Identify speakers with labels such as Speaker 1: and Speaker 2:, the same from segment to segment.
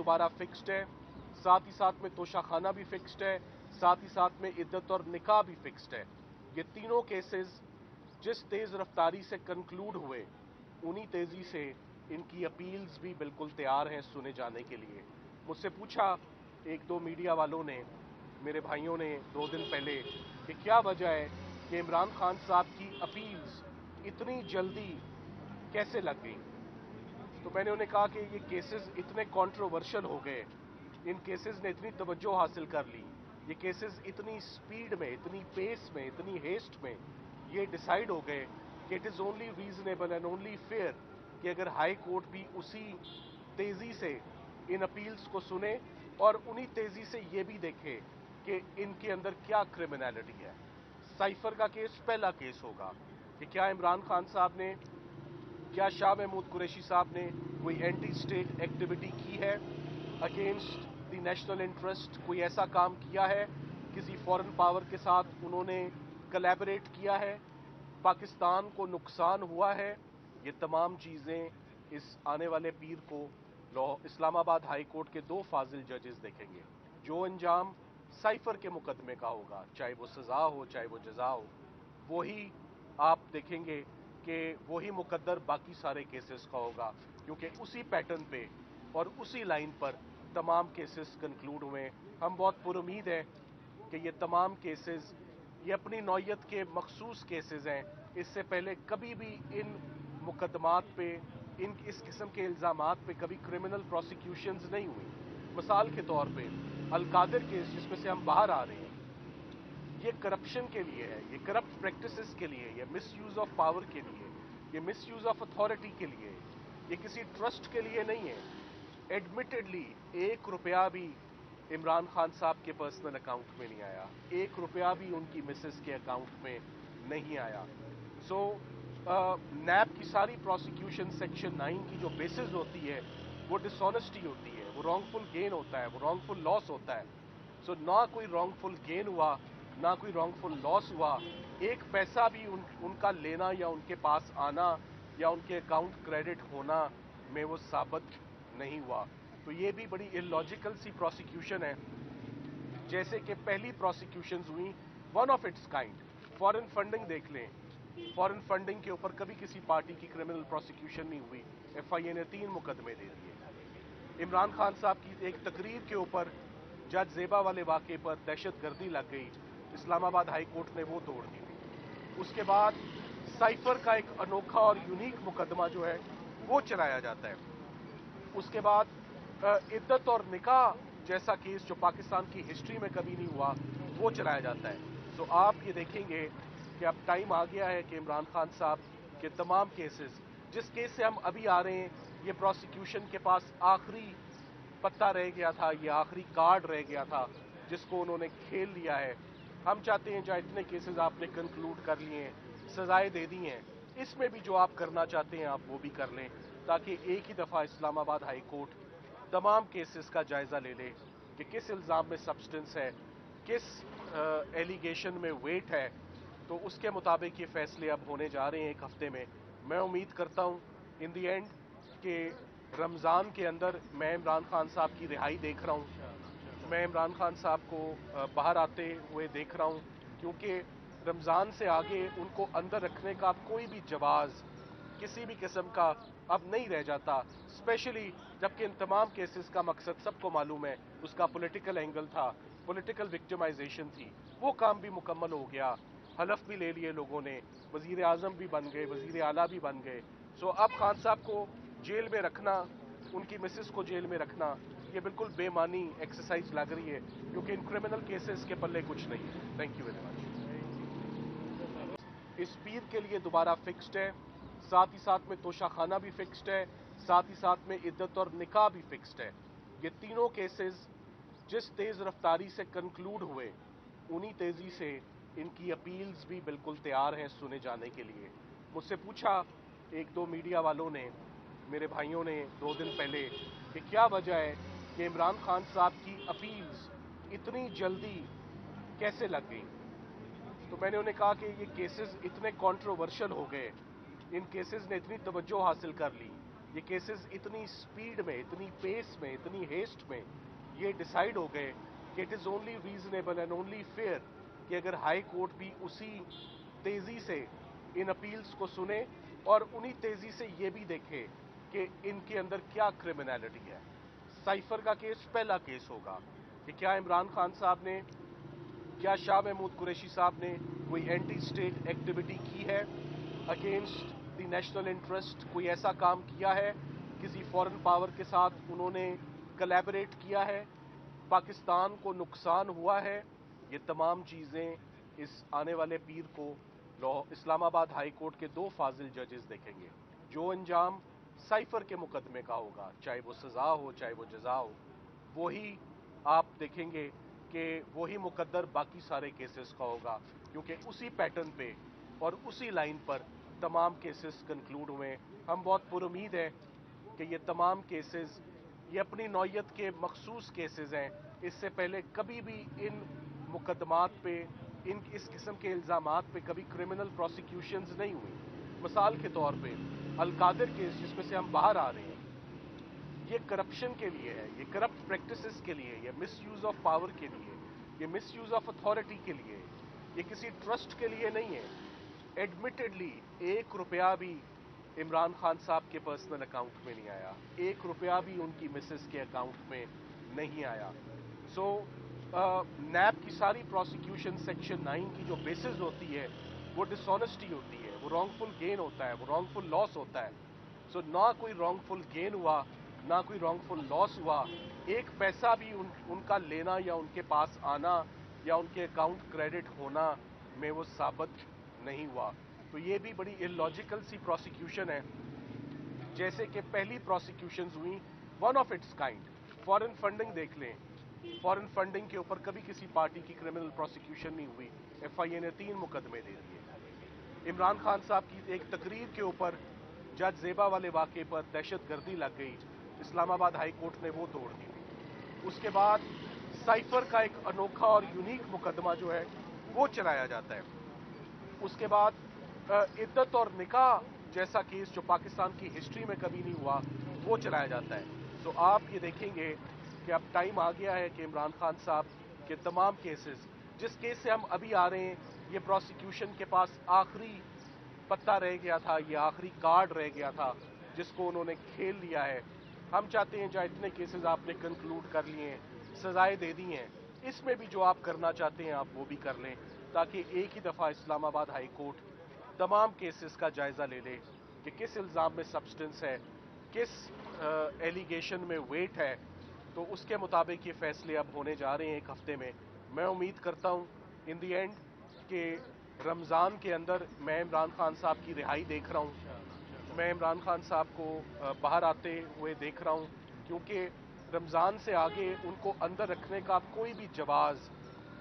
Speaker 1: दोबारा फिक्स्ड है, साथ ही साथ में तोशाखाना भी फिक्स्ड है, साथ ही साथ में इद्दत और निकाह भी फिक्स्ड है। ये तीनों केसेस जिस तेज रफ्तारी से कंक्लूड हुए, उन्हीं तेजी से इनकी अपील्स भी बिल्कुल तैयार हैं सुने जाने के लिए। मुझसे पूछा एक दो मीडिया वालों ने, मेरे भाइयों ने 2 दिन पहले, कि क्या वजह है कि इमरान खान साहब की अपील्स इतनी जल्दी कैसे लग गई। तो मैंने उन्हें कहा कि ये केसेस इतने कंट्रोवर्शियल हो गए, इन केसेस ने इतनी तवज्जो हासिल कर ली, ये केसेस इतनी स्पीड में, इतनी पेस में, इतनी हेस्ट में ये डिसाइड हो गए कि it is only reasonable and only fair कि अगर हाई कोर्ट भी उसी तेजी से इन अपील्स को सुने और उन्हीं तेजी से ये भी देखे कि इनके अंदर क्या क्रिमिनलिटी है। साइफर का केस पहला केस होगा कि क्या इमरान खान साहब ने, क्या शाह महमूद कुरैशी साहब ने कोई एंटी स्टेट एक्टिविटी की है, अगेंस्ट द नेशनल इंटरेस्ट कोई ऐसा काम किया है, किसी फॉरेन पावर के साथ उन्होंने कोलैबोरेट किया है, पाकिस्तान को नुकसान हुआ है। ये तमाम चीज़ें इस आने वाले पीर को इस्लामाबाद हाई कोर्ट के 2 फाजिल जजेस देखेंगे। जो अंजाम साइफर के मुकदमे का होगा, चाहे वो सज़ा हो चाहे वो जजा हो, वही आप देखेंगे कि वही मुकद्दर बाकी सारे केसेस का होगा, क्योंकि उसी पैटर्न पे और उसी लाइन पर तमाम केसेस कंक्लूड हुए। हम बहुत पुरुमीद हैं कि ये तमाम केसेस ये अपनी नौयत के मखसूस केसेस हैं। इससे पहले कभी भी इन मुकदमात पे, इस किस्म के इल्ज़ामात पे कभी क्रिमिनल प्रोसिक्यूशंस नहीं हुई। मिसाल के तौर पे अलकादिर केस जिसमें से हम बाहर आ रहे हैं, ये करप्शन के लिए है, ये करप्ट प्रैक्टिसेस के लिए, ये मिस यूज ऑफ पावर के लिए, ये मिस यूज ऑफ अथॉरिटी के लिए, ये किसी ट्रस्ट के लिए नहीं है। एडमिटेडली 1 रुपया भी इमरान खान साहब के पर्सनल अकाउंट में नहीं आया, 1 रुपया भी उनकी मिसेस के अकाउंट में नहीं आया। सो नैब की सारी प्रोसिक्यूशन सेक्शन 9 की जो बेसिस होती है वो डिसऑनेस्टी होती है, वो रॉन्गफुल गेन होता है, वो रॉन्गफुल लॉस होता है। सो ना कोई रॉन्गफुल गेन हुआ, ना कोई रॉन्गफुल लॉस हुआ, एक पैसा भी उनका लेना या उनके पास आना या उनके अकाउंट क्रेडिट होना में वो साबित नहीं हुआ। तो ये भी बड़ी इलॉजिकल सी प्रोसिक्यूशन है। जैसे कि पहली प्रोसिक्यूशंस हुई one of its kind, foreign funding देख लें, फॉरेन फंडिंग के ऊपर कभी किसी पार्टी की क्रिमिनल प्रोसिक्यूशन नहीं हुई, एफआईए ने 3 मुकदमे दे दिए। इमरान खान साहब की एक तकरीर के ऊपर जज जेबा वाले वाक़े पर दहशतगर्दी लग गई, इस्लामाबाद हाई कोर्ट ने वो तोड़ दी थी। उसके बाद साइफर का एक अनोखा और यूनिक मुकदमा जो है वो चलाया जाता है। उसके बाद इद्दत और निकाह जैसा केस जो पाकिस्तान की हिस्ट्री में कभी नहीं हुआ वो चलाया जाता है। तो आप ये देखेंगे कि अब टाइम आ गया है कि इमरान खान साहब के तमाम केसेस, जिस केस से हम अभी आ रहे हैं, ये प्रोसिक्यूशन के पास आखिरी पत्ता रह गया था, ये आखिरी कार्ड रह गया था जिसको उन्होंने खेल लिया है। हम चाहते हैं जहाँ इतने केसेस आपने कंक्लूड कर लिए हैं, सजाएं दे दी हैं, इसमें भी जो आप करना चाहते हैं आप वो भी कर लें, ताकि एक ही दफ़ा इस्लामाबाद हाई कोर्ट तमाम केसेस का जायज़ा ले ले कि किस इल्ज़ाम में सब्सटेंस है, किस एलिगेशन में वेट है। तो उसके मुताबिक ये फैसले अब होने जा रहे हैं 1 हफ्ते में। मैं उम्मीद करता हूँ इन दी एंड कि रमज़ान के अंदर मैं इमरान खान साहब की रिहाई देख रहा हूँ, मैं इमरान खान साहब को बाहर आते हुए देख रहा हूँ, क्योंकि रमज़ान से आगे उनको अंदर रखने का कोई भी जवाज़ किसी भी किस्म का अब नहीं रह जाता, स्पेशली जबकि इन तमाम केसेस का मकसद सबको मालूम है, उसका पॉलिटिकल एंगल था, पॉलिटिकल विक्टिमाइजेशन थी। वो काम भी मुकम्मल हो गया, हलफ भी ले लिए लोगों ने, वज़ीर आज़म भी बन गए, वज़ीर आला भी बन गए। सो अब खान साहब को जेल में रखना, उनकी मिसेस को जेल में रखना, ये बिल्कुल बेमानी एक्सरसाइज लग रही है, क्योंकि इन क्रिमिनल केसेस के पल्ले कुछ नहीं है। Thank you very much. इस पीर के लिए दोबारा फिक्स्ड है, साथ ही साथ में तोशाखाना भी फिक्स्ड है, साथ ही साथ में इद्दत और निकाह भी फिक्स्ड है। ये तीनों केसेस जिस तेज रफ्तारी से कंक्लूड हुए, उन्हीं तेजी से इनकी अपील्स भी बिल्कुल तैयार हैं सुने जाने के लिए। मुझसे पूछा एक दो मीडिया वालों ने, मेरे भाइयों ने 2 दिन पहले, कि क्या वजह है कि इमरान खान साहब की अपील्स इतनी जल्दी कैसे लग गई। तो मैंने उन्हें कहा कि ये केसेस इतने कंट्रोवर्शियल हो गए, इन केसेस ने इतनी तवज्जो हासिल कर ली, ये केसेस इतनी स्पीड में, इतनी पेस में, इतनी हेस्ट में ये डिसाइड हो गए कि it is only reasonable and only fair कि अगर हाई कोर्ट भी उसी तेज़ी से इन अपील्स को सुने और उन्हीं तेज़ी से ये भी देखे कि इनके अंदर क्या क्रिमिनलिटी है। साइफर का केस पहला केस होगा कि क्या इमरान खान साहब ने, क्या शाह महमूद कुरैशी साहब ने कोई एंटी स्टेट एक्टिविटी की है अगेंस्ट द नेशनल इंटरेस्ट, कोई ऐसा काम किया है, किसी फॉरेन पावर के साथ उन्होंने कोलैबोरेट किया है, पाकिस्तान को नुकसान हुआ है। ये तमाम चीज़ें इस आने वाले पीर को इस्लामाबाद हाई कोर्ट के 2 फाजिल जजेस देखेंगे। जो अंजाम साइफर के मुकदमे का होगा, चाहे वो सज़ा हो चाहे वो जज़ा हो, वही आप देखेंगे कि वही मुकद्दर बाकी सारे केसेस का होगा, क्योंकि उसी पैटर्न पे और उसी लाइन पर तमाम केसेस कंक्लूड हुए। हम बहुत पुरुमीद हैं कि ये तमाम केसेस ये अपनी नौयत के मखसूस केसेस हैं। इससे पहले कभी भी इन मुकदमात पे, इस किस्म के इल्ज़ामात पे कभी क्रिमिनल प्रोसिक्यूशंस नहीं हुई। मिसाल के तौर पे अलकादिर केस जिसमें से हम बाहर आ रहे हैं, ये करप्शन के लिए है, ये करप्ट प्रैक्टिसेस के लिए, ये मिसयूज ऑफ पावर के लिए, ये मिसयूज ऑफ अथॉरिटी के लिए, ये किसी ट्रस्ट के लिए नहीं है। एडमिटेडली 1 रुपया भी इमरान खान साहब के पर्सनल अकाउंट में नहीं आया, 1 रुपया भी उनकी मिसेस के अकाउंट में नहीं आया। सो नैब की सारी प्रोसिक्यूशन सेक्शन 9 की जो बेसिस होती है वो डिसऑनेस्टी होती है, वो रॉन्गफुल गेन होता है, वो रॉन्गफुल लॉस होता है। सो ना कोई रॉन्गफुल गेन हुआ, ना कोई रॉन्गफुल लॉस हुआ, 1 पैसा भी उनका लेना या उनके पास आना या उनके अकाउंट क्रेडिट होना में वो साबित नहीं हुआ। तो ये भी बड़ी इलॉजिकल सी प्रोसिक्यूशन है। जैसे कि पहली प्रोसिक्यूशंस हुई one of its kind, foreign funding देख लें, फॉरेन फंडिंग के ऊपर कभी किसी पार्टी की क्रिमिनल प्रोसिक्यूशन नहीं हुई। FIA ने 3 मुकदमे दे दिए। इमरान खान साहब की एक तकरीर के ऊपर जज ज़ेबा वाले वाक़े पर दहशतगर्दी लग गई, इस्लामाबाद हाई कोर्ट ने वो तोड़ दी। उसके बाद साइफर का एक अनोखा और यूनिक मुकदमा जो है वो चलाया जाता है। उसके बाद इद्दत और निकाह जैसा केस जो पाकिस्तान की हिस्ट्री में कभी नहीं हुआ वो चलाया जाता है। तो आप ये देखेंगे कि अब टाइम आ गया है कि इमरान खान साहब के तमाम केसेस, जिस केस से हम अभी आ रहे हैं, ये प्रोसिक्यूशन के पास आखिरी पत्ता रह गया था, ये आखिरी कार्ड रह गया था जिसको उन्होंने खेल लिया है। हम चाहते हैं जहाँ इतने केसेस आपने कंक्लूड कर लिए हैं, सजाएं दे दी हैं, इसमें भी जो आप करना चाहते हैं आप वो भी कर लें, ताकि एक ही दफ़ा इस्लामाबाद हाई कोर्ट तमाम केसेस का जायज़ा ले ले कि किस इल्ज़ाम में सब्सटेंस है, किस एलिगेशन में वेट है। तो उसके मुताबिक ये फैसले अब होने जा रहे हैं 1 हफ्ते में। मैं उम्मीद करता हूँ इन दी एंड कि रमज़ान के अंदर मैं इमरान खान साहब की रिहाई देख रहा हूँ, मैं इमरान खान साहब को बाहर आते हुए देख रहा हूँ, क्योंकि रमज़ान से आगे उनको अंदर रखने का कोई भी जवाज़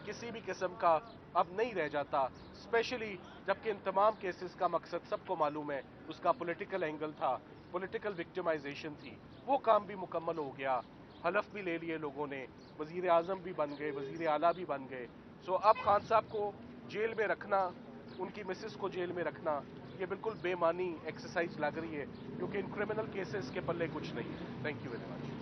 Speaker 1: किसी भी किस्म का अब नहीं रह जाता, स्पेशली जबकि इन तमाम केसेस का मकसद सबको मालूम है, उसका पॉलिटिकल एंगल था, पॉलिटिकल विक्टिमाइजेशन थी। वो काम भी मुकम्मल हो गया, हलफ भी ले लिए लोगों ने, वज़ीर आज़म भी बन गए, वज़ीर आला भी बन गए। सो अब खान साहब को जेल में रखना, उनकी मिसेस को जेल में रखना, ये बिल्कुल बेमानी एक्सरसाइज लग रही है, क्योंकि इन क्रिमिनल केसेस के पल्ले कुछ नहीं है। Thank you very much.